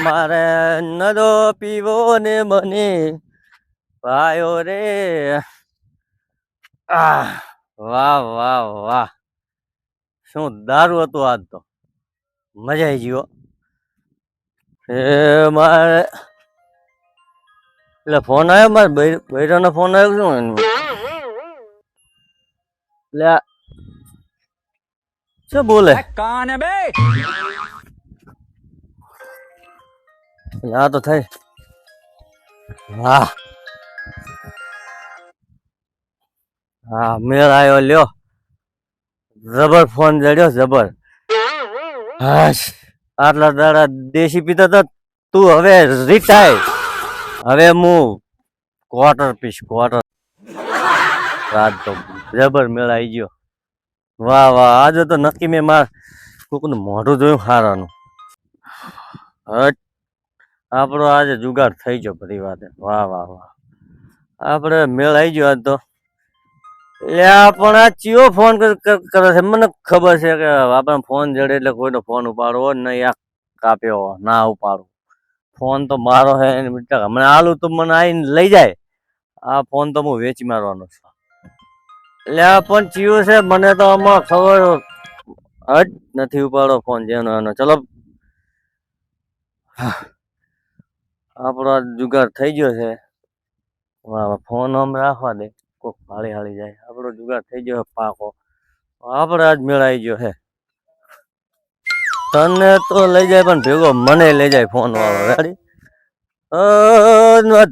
મારે નદો પીવો ને મને ભાયો રે વાહ વાહ વાહ શું દારૂ હતું આજ તો મજા આવી ગયો એ મારે એટલે ફોન આવ્યો મારે બૈરાનો ફોન આવ્યો શું એટલે શું બોલે કાન હે બે આ તો થઈ વાહ હા મેળ આવ્યો લ્યો જબર ફોન જડ્યો જબર હાશ આટલા દાડા દેશી પીતા તો તું હવે રિટાયર હવે હું ક્વાર્ટર રાત તો જબર મેળ આવી ગયો વાહ વાહ આજે તો નક્કી મેં માર કોકનું મોઢું જોયું હારાનું હટ આપણો આજે જુગાડ થઈ ગયો બધી વાતે વાહ વાહ વાહ આપણે મેળ આવી ગયો આજ તો પણ આ ચિયો ફોન કરે છે મને ખબર છે કે આપણે ફોન જડે એટલે કોઈનો ફોન ઉપાડવો નહીં આ કાપ્યો ના ઉપાડું ફોન તો મારો હે હમણાં આલું તો મને આવીને લઈ જાય આ ફોન તો હું વેચી મારવાનો છું એટલે પણ ચિયો છે મને તો આમાં ખબર હટ નથી ઉપાડો ફોન જેનો એનો ચલો આપણો જુગાડ થઈ ગયો છે ફોન આમ રાખવા દે કોક હાળી હાળી જાય આપણો જુગાડ થઈ ગયો પાકો આપણે આજ મેળાઈ ગયો હે તને તો લઈ જાય પણ ભેગો મને લઈ જાય ફોન વાળો રેડી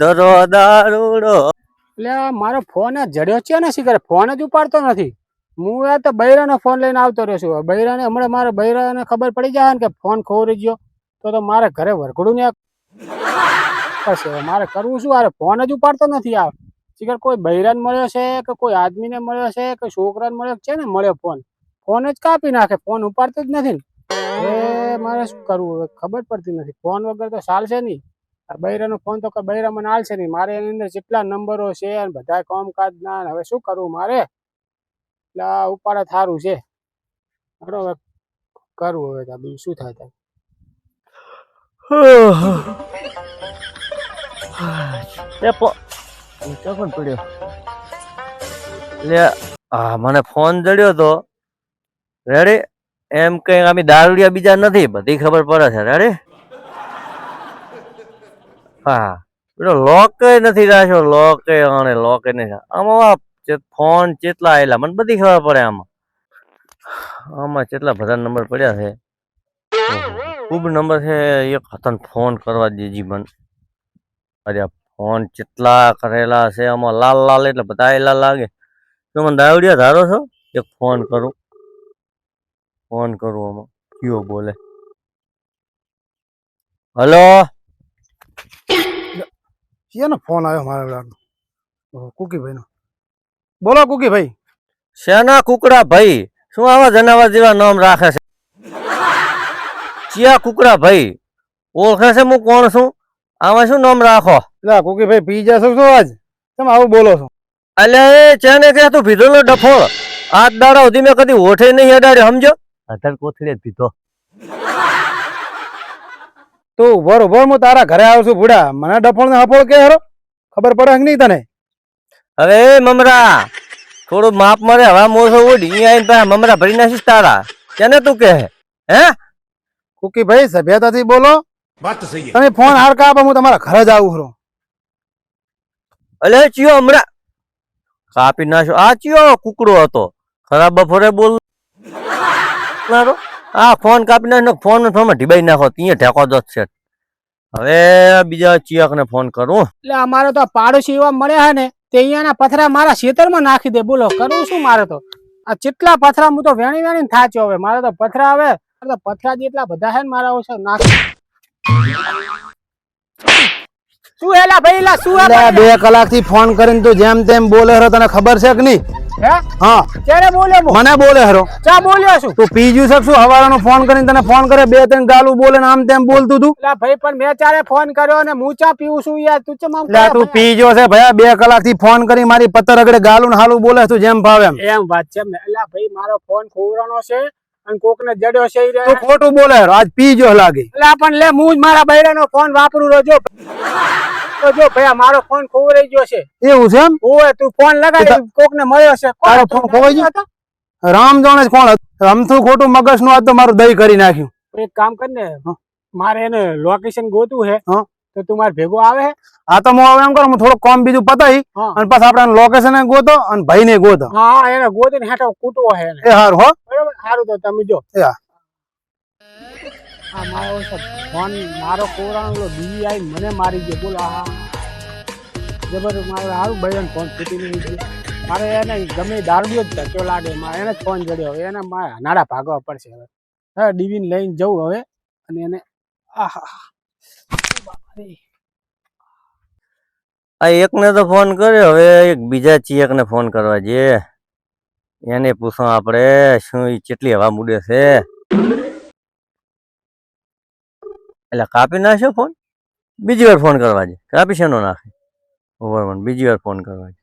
ધરો દારૂડો એટલે મારો ફોન જડ્યો છે ને શીખર ફોન જ ઉપાડતો નથી હું યાર તો બૈરાનો ફોન લઈને આવતો રહ્યો છું બૈરાને હમણાં મારે બૈરાને ખબર પડી જાય ને કે ફોન ખોરી ગયો તો મારે ઘરે વરઘડું ને મારે કરવું શું અરે ફોન જ ઉપાડતો નથી આ શીખર કોઈ બૈરાને મળ્યો છે કે કોઈ આદમીને મળ્યો છે કે છોકરાને મળ્યો છે ને મળ્યો ફોન જ કાપી નાખે ફોન ઉપાડતો જ નથી ને એ મારે શું કરવું હવે ખબર પડતી નથી ફોન વગર તો ચાલશે નહીં બૈરાનો ફોન તો બૈરા મને હાલશે નહીં મારે એની અંદર જેટલા નંબરો છે બધા કામકાજ ના હવે શું કરવું મારે એટલે ઉપાડે થારું છે બરોબર કરવું હવે બીજું શું થાય થાય પડ્યો લે મને ફોન જડ્યો તો રેડી એમ કઈ અમે દારૂડિયા બીજા નથી બધી ખબર પડે છે રેડી હા પેલો લોક નથી રાખ્યો લોક નહીં આમાં ફોન કેટલા આવેલા મને બધી ખબર પડે આમાં કેટલા બધા નંબર પડ્યા છે ખૂબ નંબર છે એક તને ફોન કરવા દેજી મને અરે ફોન કેટલા કરેલા છે આમાં લાલ લાલ એટલે બધા આવેલા લાગે તો મને દાવડિયા ધારો છો એક ફોન કરું આમાં કયો બોલે હલો શેનો ફોન આવ્યો મારા કુકીભાઈ નો બોલો કુકીભાઈ શેના કુકડા ભાઈ શું આવા જનાવર જેવા નામ રાખે છે ચિયા કુકડા ભાઈ ઓળખે છે હું કોણ છું આમાં શું નામ રાખો કુકીભાઈ પી જશો શું આજ તમે આવું બોલો છો એટલે એ છે ને કે તું પીધો ડફોળ આજ દાડા સુધી મેં કદી ઓઠે નહીં અડાડે સમજો અધર કોથળે પીધો તું ઉભો હું તારા ઘરે આવું છું ભૂડા મને ડફોળ ને હફોળ કે હરો ખબર પડે કે નહીં તને હવે મમરા થોડું માપ મળે હવા મોસો ઉડી આવીને મમરા ભરી નાખીશ તારા કેને તું કે હે કુકીભાઈ સભ્યતાથી બોલો તમે ફોન હાર કા હું તમારા ઘરે જ આવું છું એટલે ચિયો હમણાં કાપી નાખ્યો આ ચિયો કુકડો હતો ખરાબ બપોરે બોલ આ ફોન કાપી નાખ્યો ફોન ઢીબાઈ નાખો ત્યાં ઢેકો દો છે હવે બીજા ચિયાક ને ફોન કરું એટલે અમારે તો પાડોશી એવા મળ્યા હે ને તે અહીંયાના પથરા મારા ખેતરમાં નાખી દે બોલો કરવું શું મારે તો આ કેટલા પથરા હું તો વેણી થાચ્યો હવે મારે તો પથરા હવે પથરા જેટલા બધા હે ને મારા ઓછા નાખી શું હેલા ભાઈ શું 2 કલાકથી ફોન કરીને તું જેમ તેમ બોલે હરો તને ખબર છે કે નહીં હે હા ક્યારે બોલ્યો મને બોલે હરો ચા બોલ્યો છું તું પીજુ શકશું હવારાનો ફોન કરીને તને ફોન કરે 2-3 ગાલું બોલે ને આમ તેમ બોલતું તું લા ભાઈ પણ મેં ચારે ફોન કર્યો અને હું ચા પીવું છું યાર તું ચમ આમ લા તું પીજો છે ભયા 2 કલાકથી ફોન કરી મારી પત્તર અગડે ગાલું ને હાલું બોલે તું જેમ ભાવે એમ વાત છે લા ભાઈ મારો ફોન ખોવરાનો છે અને કોકને જડ્યો છે ઈ રે. તું ખોટું બોલે આજ પી જો લાગે. એટલે પણ લે હું જ મારા બૈરાનો ફોન વાપરું રહ્યો. તો જો ભાઈ મારો ફોન ખોવાઈ ગયો છે. એવું છે એમ? ઓય તું ફોન લગાડી કોકને મળ્યો છે. તારો ફોન ખોવાઈ ગયો? રામ જાણે છે કોણ રમતું ખોટું મગજ નું આજ તો મારું દહીં કરી નાખ્યું. એક કામ કર ને મારે એને લોકેશન ગોતું છે. તો તું મારે ભેગો આવે છે? આ તો હું હવે એમ કરું હું થોડું કામ બીજું પતાવી અને પછી આપણે લોકેશન ગોતો અને ભાઈ ને ગોતો. હા એને ગોતીને હેઠો કૂટવો છે એને. એ હારું હો. બરાબર સારું તો તમે જો. હા. આ મારો ફોન મારો કોરાનો બીજી આવી મને મારી ગયો બોલો. હા જબર મારે સારું ભાઈ ફોન ફૂટી નહીં ગયો. મારે એને ગમે દારૂડિયો જ ધક્યો લાગે મારે એને જ ફોન જડ્યો હવે એને મારે નાડા ભાગવા પડશે હવે. હવે ડીવીને લઈને જવું હવે અને એને આ એકને તો ફોન કર્યો, હવે એક બીજા ચિયકને ફોન કરવા જઈએ. એને પૂછો આપણે શું ઈ કેટલી હવા મૂડે છે. એટલે કાપી નાખ્યો ફોન, બીજી વાર ફોન કરવા છે. કાપી શેનો નાખે ઓવર મને બીજી વાર ફોન કરવા છે.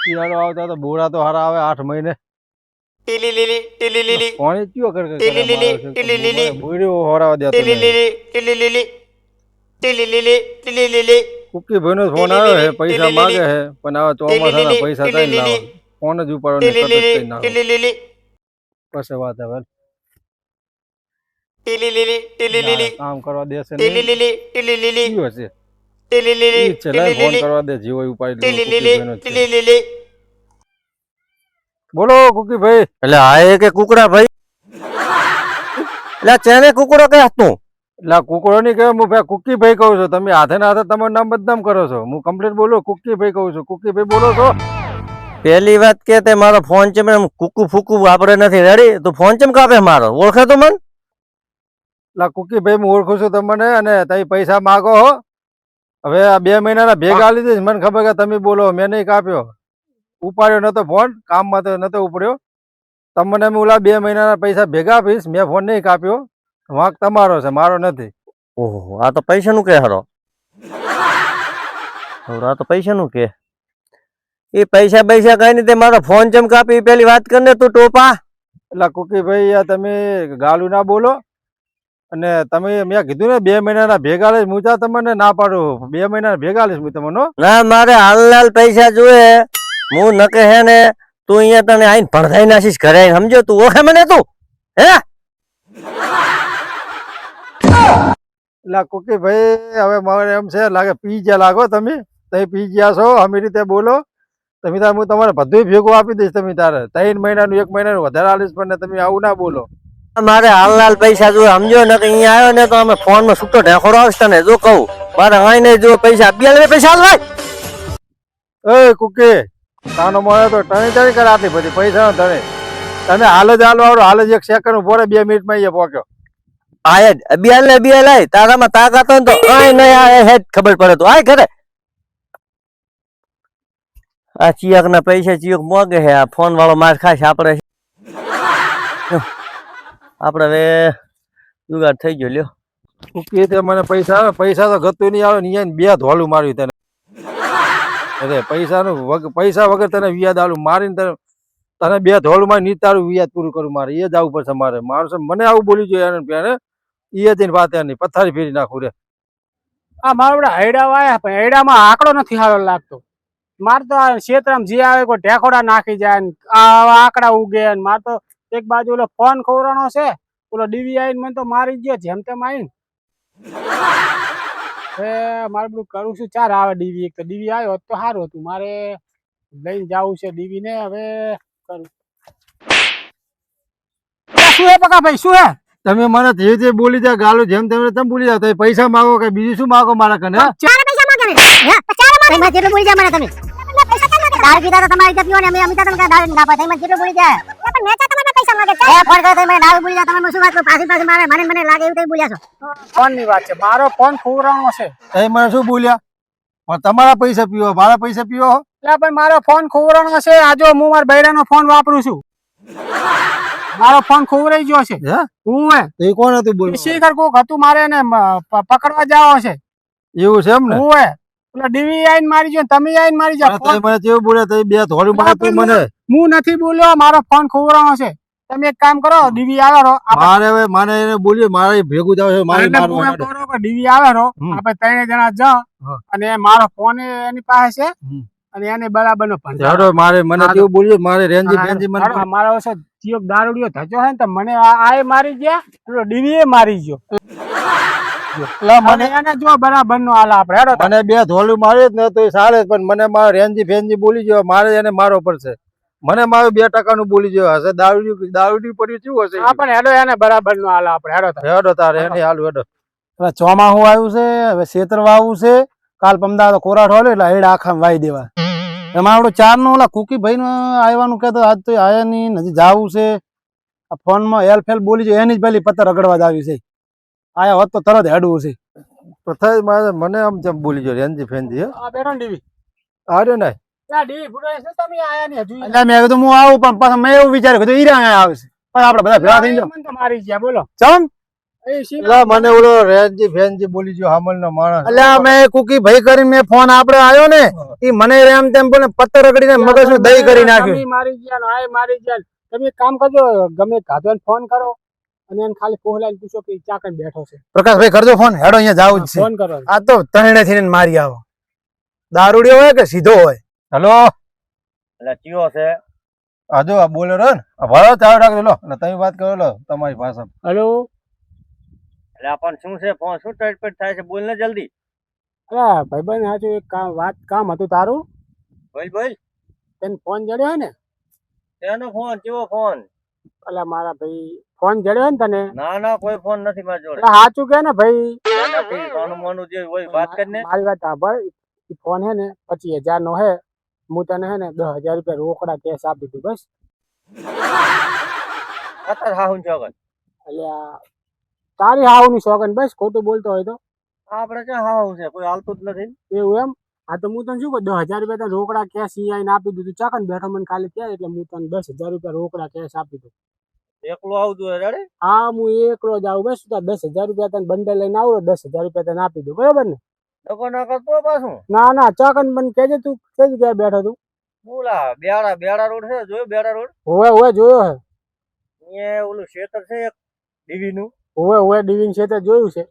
શિયાળો આવતા તો બોરા તો હારા આવે 8 મહિને. કોણે કયો કર બોર્યો હોરાવા દેતો કુકી ભાઈનો ફોન આવ્યો છે, પૈસા માંગે છે પણ હવે ચોમાસાના પૈસા કઈ લાવો ફોન જ ઉપાડો ને કટ જ કઈ નાખો. પછી વાત હવે કામ કરવા દેશે નહીં કયો હશે ઈ છે લાય ફોન કરવા દે જીવો ઉપાડી લો કુકી ભાઈનો છે. બોલો કુકી ભાઈ. એટલે આ એ કે કુકડા ભાઈ એટલે ચેને કુકડો કે તું એટલે કુકડો ની કહે હું ભાઈ કુકી ભાઈ કહું છું. તમે હાથે ના હાથે તમારું નામ બદનામ કરો છો. હું કમ્પ્લીટ બોલું કુકી ભાઈ કહું છું. કુકી ભાઈ બોલો છો. પેલી વાત કે તે મારો ફોન ચેમ એમ કુકુ ફૂકુ આપણે નથી રેડી. તું ફોન ચેમ કાપે મારો ઓળખે તું મન? એટલે કુકી ભાઈ હું ઓળખું છું તમને અને તમે પૈસા માગો હો. હવે આ 2 મહિનાના ભેગા લીધી મને ખબર કે તમે બોલો મેં નહીં કાપ્યો. ઉપાડ્યો નતો ફોન કામમાં તો નતો ઉપડ્યો. તમને મેં ઓલા 2 મહિનાના પૈસા ભેગા આપીશ. મેં ફોન નહીં કાપ્યો. વાંક તમારો છે મારો નથી. ઓહો આ તો પૈસાનું કે હારો. આ તો પૈસાનું કે એ પૈસા કઈ નહીં તે મારો ફોન ચેમ કાપી પેલી વાત કરને તું ટોપા. એટલે કુકી ભાઈ તમે ગાલું ના બોલો અને તમે મેં કીધું ને 2 મહિનાના ભેગા લઈશ હું ત્યાં તમને ના પાડું. 2 મહિનાના ભેગા લઈશ હું તમને. ના મારે હાલ પૈસા જોયે. હું નકે હે ને તું અહીંયા તને આઈને ભણધાઈ નાખીશ ઘરે આઈને સમજો. તું ઓળખે મને તું હે? એટલે કુકી ભાઈ હવે મારે એમ છે લાગે પી ગયા લાગો તમે પી ગયા છો. અમે રીતે બોલો તમે તાર હું તમારે બધું ભેગું આપી દઈશ. તમે તારે 3 મહિનાનું 1 મહિનાનું વધારે આલીશ પણ તમે આવું ના બોલો. મારે હાલ પૈસા જોયે સમજો ને કે અહીંયા આવ્યો ને તો અમે ફોન માં છૂટો ઢેખોડો આવશે તને જો કહું મારે અહીં નહીં જો પૈસા બે પૈસા હાલ ભાઈ. એ કુકી તાનો મળે તો ટણી કરે આટલી બધી પૈસા ધણે તમે હાલ જ હાલો આવડો હાલ જ 1 સેકન્ડ ઉભો રહે 2 મિનિટમાં અહીંયા પહોંચ્યો. આય જ બે લાય તારામાં તાકાત હોય ને તો આય નહીં આ હેડ ખબર પડે તો આય ઘરે. આ ચિયક ના પૈસા ચિયક મોગે છે. આ ફોન વાળો માર ખાય છે આપણે હવે જુગાડ થઈ ગયો લ્યો. કુકી તે મને પૈસા આવે પૈસા તો ગતું નહીં આવે ને અહીંયા 2 ધોલું માર્યું તને. અરે પૈસા વગર તને વ્યાજ આલું મારીને તને 2 ધોલું માં ની તારું વ્યાજ પૂરું કરું મારે એ જ આવું પડશે મારે. માણસો મને આવું બોલી જોઈએ એ જઈને વાત નહીં પથારી ફેરી નાખું રે. આ મારા બધા હૈડા વાયા પણ હૈડામાં આંકડો નથી સારો લાગતો. મારે તો ક્ષેત્રમાં જે આવે કોઈ ઢેકોડા નાખી જાય ને આ આંકડા ઉગે ને મારે તો એક બાજુ ઓલો ફોન ખવડાનો છે ઓલો ડીવી આવીને મને તો મારી ગયો જેમ તેમ આવીને. મારે બધું કરું છું. 4 આવે ડીવી. એક તો ડીવી આવ્યો તો સારું હતું. મારે લઈને જવું છે ડીવી ને હવે કરું. શું હે પકા ભાઈ શું હે? તમે મને જે બોલી જાય ગાલો જેમ તેમ તમે બોલી જાવ. પૈસા માગો કે બીજું શું માગો મારા કને? જેટલું બોલી જાય મને તમે દારૂ પીતા તો તમારી પીવો ને અમે અમિતા તમે દારૂ ના પાડે એમાં જેટલું બોલી જાય પણ મેં તમારા પૈસા માંગે છે એ ફોન કરો તમે દારૂ બોલી જાય તમે શું વાત કરો પાછી મારે મને લાગે એવું તમે બોલ્યા છો. ફોન ની વાત છે. મારો ફોન ખવડાવવાનો છે. એ મને શું બોલ્યા પણ તમારા પૈસા પીવો મારા પૈસા પીવો. એટલે પણ મારો ફોન ખવડાવવાનો છે. આજો હું મારા બૈરાનો ફોન વાપરું છું. મારો ફોન ખોવરાઈ ગયો છે. હું એ કોણ હતું બોલ? શીખર કોક હતું મારે એને પકડવા જવો છે. એવું છે એમ ને? હું પેલા ડીવી આઈને મારી ગયો તમે આઈને મારી જાવ તઈ મને કેવું બોલે તઈ બે થોડી મારે તું મને હું નથી બોલ્યો મારો ફોન ખોવરાનો છે તમે એક કામ કરો ડીવી આવે રો મારે હવે મને એને બોલ્યો મારે ભેગું જાવ છે મારે મારવાનું ડીવી આવે રો હમ. આપણે ત્રણે જણા જા હા. અને મારો ફોન એની પાસે છે હમ. અને એને બરાબર નો હેડો મારે મને કેવું બોલ્યો મારે રેંજી બેંજી મને મારો છે ચિયોક દારૂડિયો થજો છે ને તો મને આ મારી ગયા પેલો ડીવી એ મારી ગયો મને એને જો બરાબર નો હાલ આપણે હેડો મને બે ધોલું મારી જ ને તો ચાલે પણ મને મારો રેંજી ફેંજી બોલી ગયો મારે એને મારો પડશે મને મારું 2% નું બોલી ગયો હશે દારૂડી પડ્યું શું હશે હા પણ હેડો એને બરાબર નો હાલ આપણે હેડો હેડો તારે એને હાલ હેડો હવે ચોમાસું આવ્યું છે હવે ખેતર વાવવું છે કાલ પમદા તો કોરાટ હોય એટલે હેડ આખા વાઈ દેવા એમાં આપણું ચાર નું ઓલા કુકી ભાઈ નું આવવાનું કહેતો આજ તો આયા નહીં હજી જાવું છે આ ફોન માં હેલ ફેલ બોલી જાય એની જ પેલી પત્તર રગડવા જ આવી છે આયા હોત તો તરત હેડવું છે તો થઈ મારે મને આમ જેમ બોલી ગયો રેંજી ફેંજી હે આ બેઠો ને ડીવી આર્યો ને ત્યાં ડીવી ફૂટાય છે તમે આયા ને હજુ એટલે મેં કીધું હું આવું પણ પાછા મેં એવું વિચાર્યું કીધું ઈરા અહીંયા આવે છે પણ આપણે બધા ભેગા થઈ જાવ મને તો મારી ગયા બોલો ચમ એ શી એટલે મને ઓલો રેંજી ફેંજી બોલી ગયો હામલ નો માણસ એટલે મેં કુકી ભાઈ કરીને મેં ફોન આપડે આવ્યો ને ઈ મને એમ તેમ બોલે પત્તર રગડીને મગજ નું દહીં કરી નાખ્યું તમે મારી ગયા ને આય મારી ગયા ને. તમે એક કામ કરજો ગમે કાધોને ફોન કરો અને એને ખાલી ફોહલાઈને પૂછો કે ચા કઈ બેઠો છે પ્રકાશભાઈ કરજો ફોન હેડો અહીંયા જાવું જ છે ફોન કરો આ તો તણે થઈને મારી આવો દારૂડિયો હોય કે સીધો હોય હેલો એટલે ચિયો છે આ જો આ બોલે રો ને આ ભાડો ચાલુ રાખજો લો અને તમે વાત કરો લો તમારી ભાષામાં હેલો એટલે આપણ શું છે ફોન શું ટટપટ થાય છે બોલ ને જલ્દી અરે ભાઈબંધ હાચું એક કામ હતું તારું બોલ બોલ તને ફોન જડ્યો હોય ને તેનો ફોન કેવો ફોન એટલે મારા ભાઈ ફોન જડ્યો હોય ને તને ના ના કોઈ ફોન નથી મારી જોડે એટલે સાચું કે ને ભાઈ નથી સોનું મોનું જે હોય વાત કરીને મારી વાત સાંભળ ઈ ફોન હે ને 25,000 નો હે હું તને હે ને 10,000 રૂપિયા રોકડા કેશ આપી દીધું બસ અત્યારે હાહુન ચોગન એટલે તારી હાવની શોખન બસ ખોટું બોલતો હોય તો આપણે ક્યાં હાહું છે કોઈ હાલતું જ નથી એવું એમ આ તો હું તને શું કહું 10,000 રૂપિયા તને રોકડા કેશ આઈને આપી દીધું ચાકન બેઠો મને ખાલી ક્યાં એટલે હું તને 10,000 રૂપિયા રોકડા કેશ આપી દીધું એકલો આવતું હોય રેડે હા હું એકલો જ આવું બસ તાર 10,000 રૂપિયા તને બંડલ લઈને આવું 10,000 રૂપિયા તને આપી દઉં બરાબર ને ડકો ના કરતો પાછું ના ના ચાકન મને કહેજે તું કઈ જગ્યાએ બેઠો તું બોલા બેડા રોડ છે જોયો બેડા રોડ હોવે જોયો હે અહીંયા ઓલું ક્ષેત્ર છે એક ડીવી નું હોવે ડિવિન છે તે જોયું છે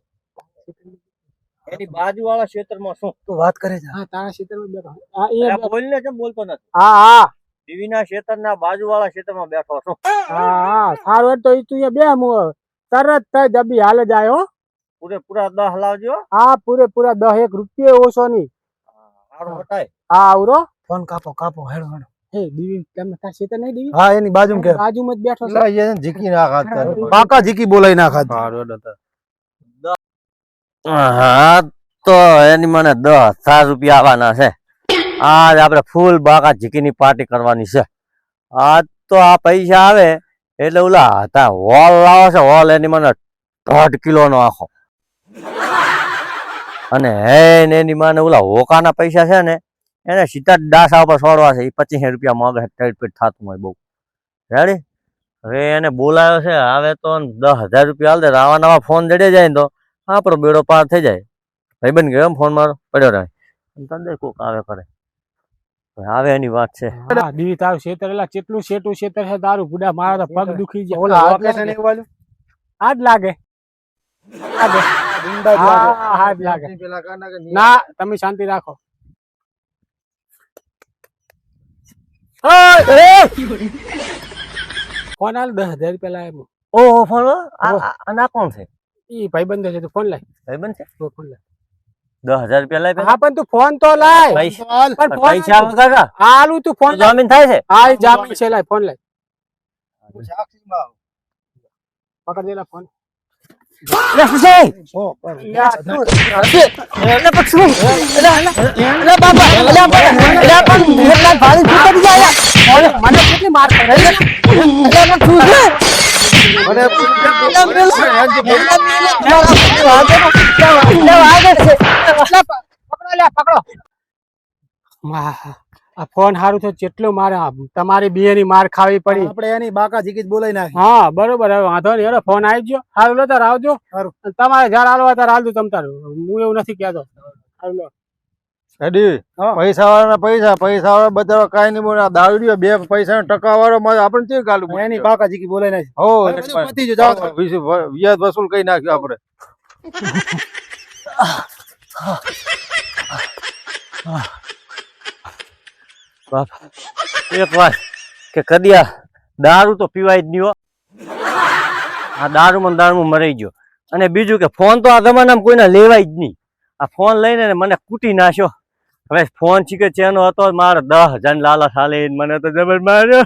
એની બાજુ વાળા ક્ષેત્રમાં શું તું વાત કરે છે હા તારા ક્ષેત્રમાં બેઠો હા એ અલ્યા બોલ ને કેમ બોલતો નથી હા ડીવી ના ક્ષેત્રના બાજુ વાળા ક્ષેત્રમાં બેઠો છું હા સારું હોય તો ઈ તું અહીંયા બે હું તરત થઈ દબી હાલ જ આવ્યો પૂરેપૂરા 10 લાવજો હા પૂરેપૂરા 10 રૂપિયા ઓછો નહીં સારું બતાય હા આવરો ફોન કાપો હેડો હેડો હે ડિવિન તમે તાર ક્ષેત્ર નહીં ડિવિન હા એની બાજુમાં કે બાજુમાં જ બેઠો છે એટલે એને જીકી નાખ અત્યારે પાકા જીકી બોલાઈ નાખા હારું હેડો તાર. હા તો એની મને 10,000 રૂપિયા આવવાના છે આજ આપણે ફૂલ બાકા ઝીકીની પાર્ટી કરવાની છે આજ તો આ પૈસા આવે એટલે ઓલા હતા હોલ લાવો છે હોલ એની મને 1.5 કિલોનો આખો અને હે ને એની માને ઓલા હોકાના પૈસા છે ને એને સીધા ડાસા ઉપર છોડવા છે એ 25 રૂપિયા માંગે છે ટેટ થતું હોય બહુ રેડી હવે એને બોલાયો છે હવે તો 10,000 રૂપિયા હાલ દે આવા નવા ફોન જડે જાય ને તો આપણો બેડો પાર થઈ જાય ભાઈબંધ ગયો ફોન મારો પડ્યો રહે તંદર કોક આવે કરે આવે એની વાત છે હા ડિવિન તારું ક્ષેત્ર એટલે કેટલું શેટું ક્ષેત્ર છે તારું બુડા મારા તો પગ દુખી જાય ઓલા લોકેશન એક વાળું આ જ લાગે લાગે હા જ લાગે પેલા કાના કે ના તમે શાંતિ રાખો ફોન હાલ 10,000 રૂપિયા લાય ઓહો ફોન આના કોણ છે ઈ ભાઈબંધ છે તું ફોન લાય ભાઈબંધ છે ફોન લાય 10,000 રૂપિયા લાય હા પણ તું ફોન તો લાય પૈસા પણ ફોન પૈસા વગર હાલું તું ફોન લાય. જમીન થાય છે હા ઈ જામીન છે લાય ફોન લાય સાક્ષીમાં પકડ દેલા ફોન લે સુજય મને કેટલી માર પડે આ ફોન હારું તો જેટલો મારે તમારી બે ની માર ખાવી પડી આપણે એની બાકા જીકી જ બોલાઈ નાખી હા બરોબર હવે વાંધો નહીં હેડો ફોન આવી ગયો હારું લો તાર આવજો હારું. અને તમારે જયારે હાલવા તાર હાલજો તમ તાર હું એવું નથી કહેતો હારું લો હેડી હા. પૈસા વાળા પૈસા વાળા બધા કાંઈ નહીં બોલે. આ દારૂડિયો બે પૈસા ટકા વાળો માં આપણે કેવી ગાલું એની કાકાજી કી બોલાય નાખી. હો હવે બધું પતી ગયું, જાઓ. વ્યાજ વસૂલ કરી નાખ્યો આપણે. બાપ એક વાર કે કદિયા દારૂ તો પીવાય જ નહીં હો. આ દારૂમાં મરાઈ ગયો. અને બીજું કે ફોન તો આ જમાનામાં કોઈને લેવાય જ નહીં. આ ફોન લઈને ને મને કૂટી નાખ્યો. હવે ફોન ચીકે ચેનો હતો મારે 10,000 લાલા સાલે મને તો જબર માર્યો.